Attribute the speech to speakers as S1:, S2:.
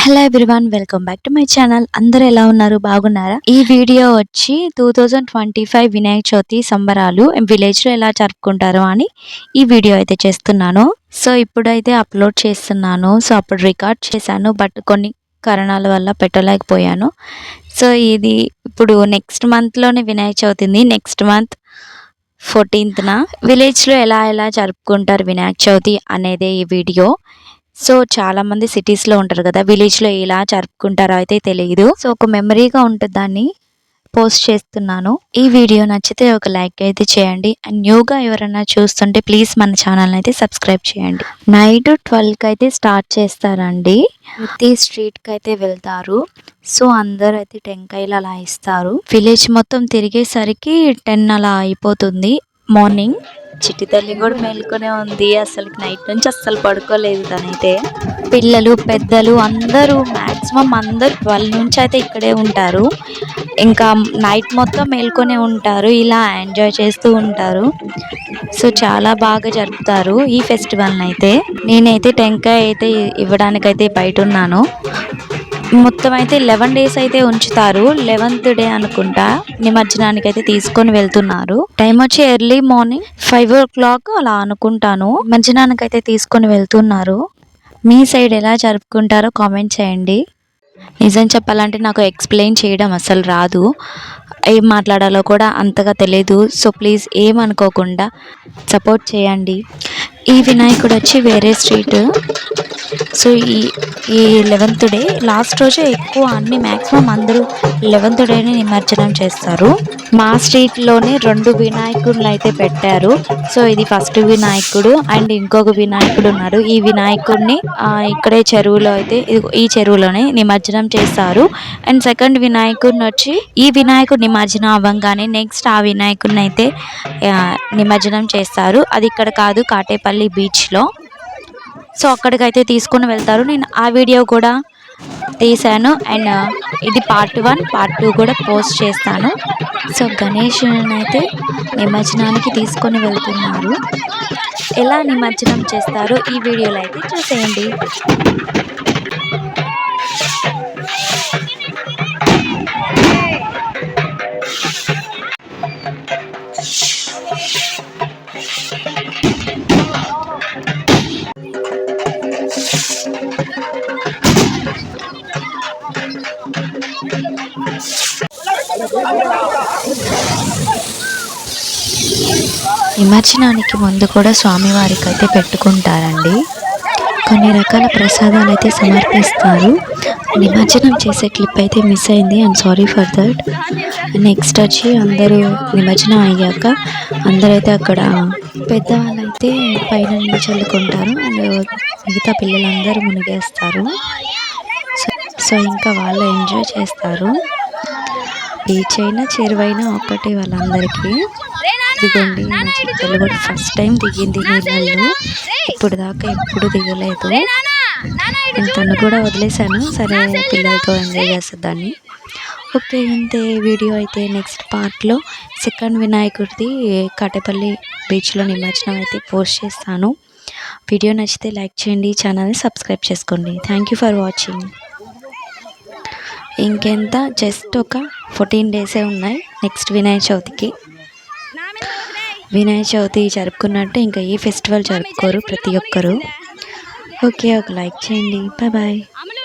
S1: Hello everyone, welcome back to my channel. అందరూ ఎలా ఉన్నారు? బాగున్నారా? ఈ వీడియో వచ్చి 2025 వినాయక చవితి సంబరాలు విలేజ్లో ఎలా జరుపుకుంటారో అని ఈ వీడియో అయితే చేస్తున్నాను. సో ఇప్పుడైతే అప్లోడ్ చేస్తున్నాను. సో అప్పుడు రికార్డ్ చేశాను, బట్ కొన్ని కారణాల వల్ల పెట్టలేకపోయాను. సో ఇది ఇప్పుడు నెక్స్ట్ మంత్లోనే వినాయక చవితి ఉంది. నెక్స్ట్ మంత్ 14న విలేజ్లో ఎలా జరుపుకుంటారు వినాయక చవితి అనేదే ఈ వీడియో. సో చాలా మంది సిటీస్లో ఉంటారు కదా, విలేజ్లో ఎలా జరుపుకుంటారో అయితే తెలియదు. సో ఒక మెమరీగా ఉంటుందని పోస్ట్ చేస్తున్నాను. ఈ వీడియో నచ్చితే ఒక లైక్ అయితే చేయండి. అండ్ న్యూగా ఎవరైనా చూస్తుంటే ప్లీజ్ మన ఛానల్ అయితే సబ్స్క్రైబ్ చేయండి. నైట్ 12కి అయితే స్టార్ట్ చేస్తారండి. ప్రతి స్ట్రీట్కి అయితే వెళ్తారు. సో అందరూ అయితే టెంకాయలు అలా ఇస్తారు. విలేజ్ మొత్తం తిరిగేసరికి 10 అలా అయిపోతుంది మార్నింగ్. చిట్టి తల్లి కూడా మేల్కొనే ఉంది. అసలు నైట్ నుంచి అస్సలు పడుకోలేదు తనైతే. పిల్లలు పెద్దలు అందరూ మ్యాక్సిమం అందరూ 12 నుంచి అయితే ఇక్కడే ఉంటారు. ఇంకా నైట్ మొత్తం మేల్కొనే ఉంటారు, ఇలా ఎంజాయ్ చేస్తూ ఉంటారు. సో చాలా బాగా జరుపుతారు ఈ ఫెస్టివల్ని అయితే. నేనైతే టెంకాయ అయితే ఇవ్వడానికైతే బయట ఉన్నాను. మొత్తం అయితే 11 days అయితే ఉంచుతారు. 11th డే అనుకుంటా నిమజ్జనానికి అయితే తీసుకొని వెళ్తున్నారు. టైం వచ్చి ఎర్లీ మార్నింగ్ 5 o'clock అలా అనుకుంటాను. నిమజ్జనానికి అయితే తీసుకొని వెళ్తున్నారు. మీ సైడ్ ఎలా జరుపుకుంటారో కామెంట్ చేయండి. నిజం చెప్పాలంటే నాకు ఎక్స్ప్లెయిన్ చేయడం అసలు రాదు, ఏం మాట్లాడాలో కూడా అంతగా తెలియదు. సో ప్లీజ్ ఏమనుకోకుండా సపోర్ట్ చేయండి. ఈ వినాయకుడు వచ్చి వేరే స్ట్రీట్. సో ఈ 11th డే లాస్ట్ రోజే ఎక్కువ అన్ని మ్యాక్సిమం అందరూ 11th డేని నిమజ్జనం చేస్తారు. మా స్ట్రీట్లోనే 2 వినాయకుడులు అయితే పెట్టారు. సో ఇది ఫస్ట్ వినాయకుడు అండ్ ఇంకొక వినాయకుడు ఉన్నారు. ఈ వినాయకుడిని ఇక్కడే చెరువులో అయితే ఈ చెరువులోనే నిమజ్జనం చేస్తారు. అండ్ సెకండ్ వినాయకుడిని వచ్చి ఈ వినాయకుడు నిమజ్జనం అవ్వగానే నెక్స్ట్ ఆ వినాయకుడిని అయితే నిమజ్జనం చేస్తారు. అది ఇక్కడ కాదు, కాటేపల్లి బీచ్లో. సో అక్కడికైతే తీసుకొని వెళ్తారు. నేను ఆ వీడియో కూడా తీశాను అండ్ ఇది part 1 part 2 కూడా పోస్ట్ చేస్తాను. సో గణేషుని అయితే నిమజ్జనానికి తీసుకొని వెళ్తున్నారు. ఎలా నిమజ్జనం చేస్తారో ఈ వీడియోలో అయితే చూసేయండి. నిమజ్జనానికి ముందు కూడా స్వామివారికి అయితే పెట్టుకుంటారండి. కొన్ని రకాల ప్రసాదాలు అయితే సమర్పిస్తారు. నిమజ్జనం చేసే క్లిప్ అయితే మిస్ అయింది, I'm sorry for that. Next వచ్చి అందరూ నిమజ్జనం అయ్యాక అందరైతే అక్కడ పెద్దవాళ్ళు అయితే పైన నీళ్ళు చల్లుకుంటారు అండ్ మిగతా పిల్లలందరూ మునిగేస్తారు. సో ఇంకా వాళ్ళు ఎంజాయ్ చేస్తారు. బీచ్ అయినా చెరువైనా ఒక్కటే వాళ్ళందరికీ. ఇదిగోండి నా చిట్టలు కూడా ఫస్ట్ టైం దిగింది నీళ్ళల్లో, ఇప్పుడు దాకా ఎప్పుడు దిగలేదు. తను కూడా వదిలేశాను, సరే పిల్లలతో ఎంజాయ్ చేస్తుందని. ఓకే, ఇంతే వీడియో అయితే. నెక్స్ట్ పార్ట్లో సెకండ్ వినాయకుడిది కాటేపల్లి బీచ్లో నిమజ్జనం అయితే పోస్ట్ చేస్తాను. వీడియో నచ్చితే లైక్ చేయండి, ఛానల్ని సబ్స్క్రైబ్ చేసుకోండి. Thank you for watching. ఇంకెంత జస్ట్ ఒక 14 days ఉన్నాయి నెక్స్ట్ వినాయక చవితికి. వినాయక చవితి జరుపుకున్నట్టు ఇంకా ఈ ఫెస్టివల్ జరుపుకోరు ప్రతి ఒక్కరు. ఓకే, ఒక లైక్ చేయండి. బాయ్.
S2: అమలు